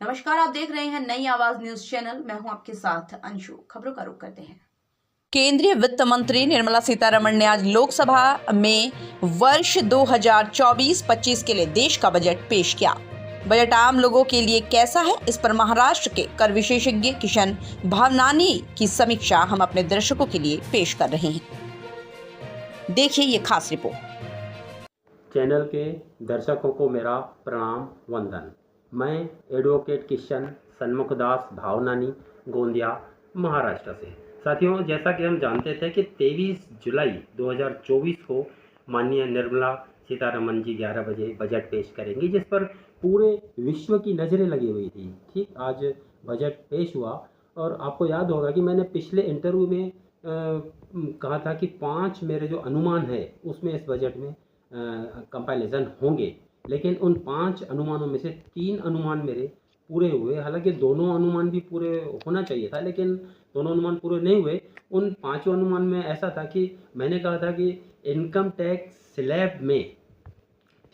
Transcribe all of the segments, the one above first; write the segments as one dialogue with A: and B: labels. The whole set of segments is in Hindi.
A: नमस्कार, आप देख रहे हैं नई आवाज न्यूज चैनल। मैं हूं आपके साथ अंशु। खबरों का रुख करते हैं। केंद्रीय वित्त मंत्री निर्मला सीतारमण ने आज लोकसभा में वर्ष 2024-25 के लिए देश का बजट पेश किया। बजट आम लोगों के लिए कैसा है, इस पर महाराष्ट्र के कर विशेषज्ञ किशन भावनानी की समीक्षा हम अपने दर्शकों के लिए पेश कर रहे हैं। देखिए ये खास रिपोर्ट।
B: चैनल के दर्शकों को मेरा प्रणाम वंदन। मैं एडवोकेट किशन सन्मुखदास भावनानी, गोंदिया, महाराष्ट्र से। साथियों, जैसा कि हम जानते थे कि 23 जुलाई 2024 को माननीय निर्मला सीतारमण जी 11 बजे बजट पेश करेंगी, जिस पर पूरे विश्व की नज़रें लगी हुई थी। ठीक आज बजट पेश हुआ और आपको याद होगा कि मैंने पिछले इंटरव्यू में कहा था कि 5 मेरे जो अनुमान है उसमें इस बजट में कंपैरिजन होंगे, लेकिन उन 5 अनुमानों में से 3 अनुमान मेरे पूरे हुए। हालांकि दोनों अनुमान भी पूरे होना चाहिए था, लेकिन दोनों अनुमान पूरे नहीं हुए। उन 5 अनुमान में ऐसा था कि मैंने कहा था कि इनकम टैक्स स्लैब में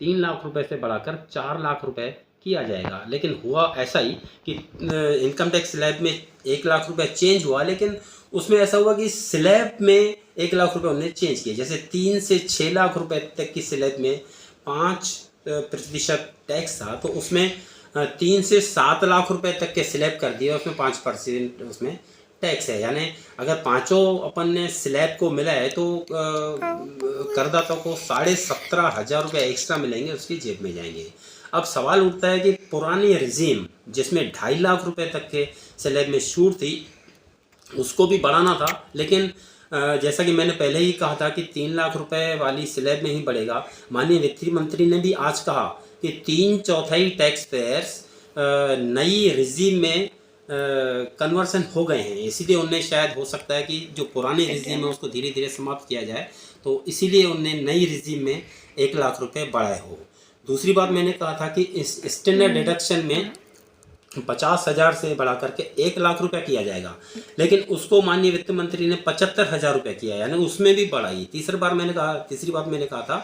B: 3 लाख रुपए से बढ़ाकर 4 लाख रुपए किया जाएगा, लेकिन हुआ ऐसा ही कि इनकम टैक्स स्लैब में 1 लाख रुपए चेंज हुआ, लेकिन उसमें ऐसा हुआ कि स्लैब में 1 लाख रुपए उन्होंने चेंज किए। जैसे 3 से 6 लाख रुपए तक की स्लैब में 5% टैक्स था, तो उसमें 3 से 7 लाख रुपए तक के स्लैब कर दिए, उसमें 5% उसमें टैक्स है। यानी अगर पाँचों अपन ने स्लैब को मिला है तो करदाता को 17,500 रुपये एक्स्ट्रा मिलेंगे, उसकी जेब में जाएंगे। अब सवाल उठता है कि पुरानी रिजीम जिसमें 2.5 लाख रुपए तक के स्लैब में छूट थी, उसको भी बढ़ाना था, लेकिन जैसा कि मैंने पहले ही कहा था कि 3 लाख रुपए वाली स्लैब में ही बढ़ेगा। माननीय वित्त मंत्री ने भी आज कहा कि 3/4 टैक्स पेयर्स नई रिजीम में कन्वर्सन हो गए हैं, इसीलिए उनने शायद हो सकता है कि जो पुरानी रिजीम है उसको धीरे धीरे समाप्त किया जाए, तो इसीलिए उनने नई रिजीम में 1 लाख रुपए बढ़ाए हो। दूसरी बात मैंने कहा था कि इस स्टैंडर्ड डिडक्शन में 50,000 से बढ़ा करके 1 लाख रुपए किया जाएगा, लेकिन उसको माननीय वित्त मंत्री ने 75,000 रुपये किया, यानी उसमें भी बढ़ाई। तीसरी बात मैंने कहा था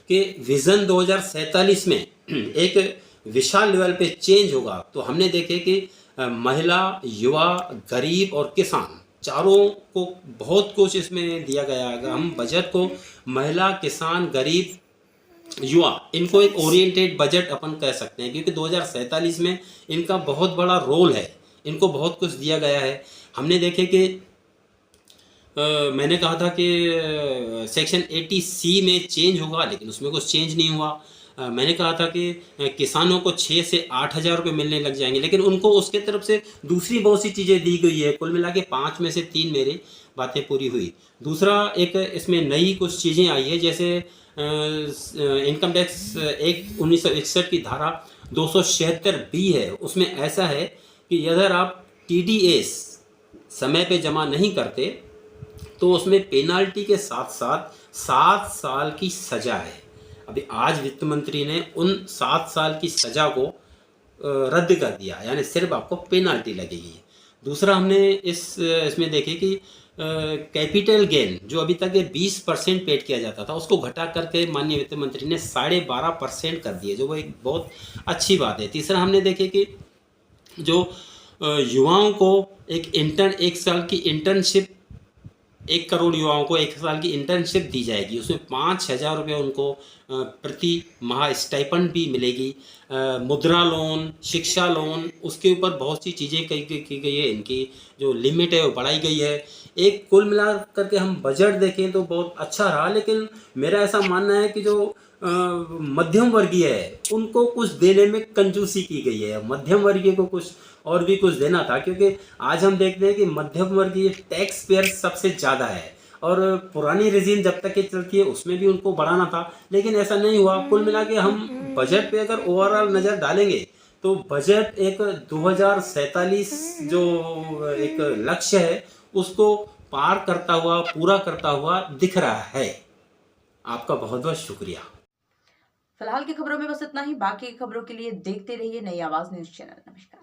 B: कि विजन 2047 में एक विशाल लेवल पे चेंज होगा, तो हमने देखे कि महिला, युवा, गरीब और किसान चारों को बहुत कुछ इसमें दिया गया है। हम बजट को महिला, किसान, गरीब, युवा, इनको एक ओरिएंटेड बजट अपन कह सकते हैं, क्योंकि 2047 में इनका बहुत बड़ा रोल है, इनको बहुत कुछ दिया गया है। हमने देखे कि मैंने कहा था कि सेक्शन 80C में चेंज होगा, लेकिन उसमें कुछ चेंज नहीं हुआ। मैंने कहा था कि किसानों को 6 से 8,000 रुपये मिलने लग जाएंगे, लेकिन उनको उसके तरफ से दूसरी बहुत सी चीज़ें दी गई है। कुल मिला के 5 में से 3 मेरी बातें पूरी हुई। दूसरा, एक इसमें नई कुछ चीज़ें आई है, जैसे इनकम टैक्स एक्ट 1961 की धारा 276B है। उसमें ऐसा है कि अगर आप TDS समय पे जमा नहीं करते तो उसमें पेनाल्टी के साथ साथ 7 साल की सज़ा है। अभी आज वित्त मंत्री ने उन 7 साल की सज़ा को रद्द कर दिया, यानी सिर्फ आपको पेनाल्टी लगेगी। दूसरा, हमने इसमें देखे कि कैपिटल गेन जो अभी तक 20% पेड किया जाता था, उसको घटा करके माननीय वित्त मंत्री ने 12.5% कर दिए, जो वो एक बहुत अच्छी बात है। तीसरा, हमने देखे कि जो युवाओं को एक साल की इंटर्नशिप, 1 करोड़ युवाओं को 1 साल की इंटर्नशिप दी जाएगी, उसमें 5,000 रुपये उनको प्रति माह स्टाइपेंड भी मिलेगी। मुद्रा लोन, शिक्षा लोन, उसके ऊपर बहुत सी चीज़ें की गई है, इनकी जो लिमिट है वो बढ़ाई गई है। एक कुल मिला करके हम बजट देखें तो बहुत अच्छा रहा, लेकिन मेरा ऐसा मानना है कि जो मध्यम वर्गीय है उनको कुछ देने में कंजूसी की गई है। मध्यम वर्गीय को कुछ और भी कुछ देना था, क्योंकि आज हम देखते हैं कि मध्यम वर्गीय टैक्स पेयर सबसे ज़्यादा है, और पुरानी रिजीम जब तक की चलती है उसमें भी उनको बढ़ाना था, लेकिन ऐसा नहीं हुआ। कुल मिला के हम बजट पे अगर ओवरऑल नज़र डालेंगे तो बजट एक 2047 जो एक लक्ष्य है उसको पार करता हुआ, पूरा करता हुआ दिख रहा है। आपका बहुत बहुत शुक्रिया।
A: फिलहाल की खबरों में बस इतना ही। बाकी खबरों के लिए देखते रहिए नई आवाज न्यूज चैनल। नमस्कार।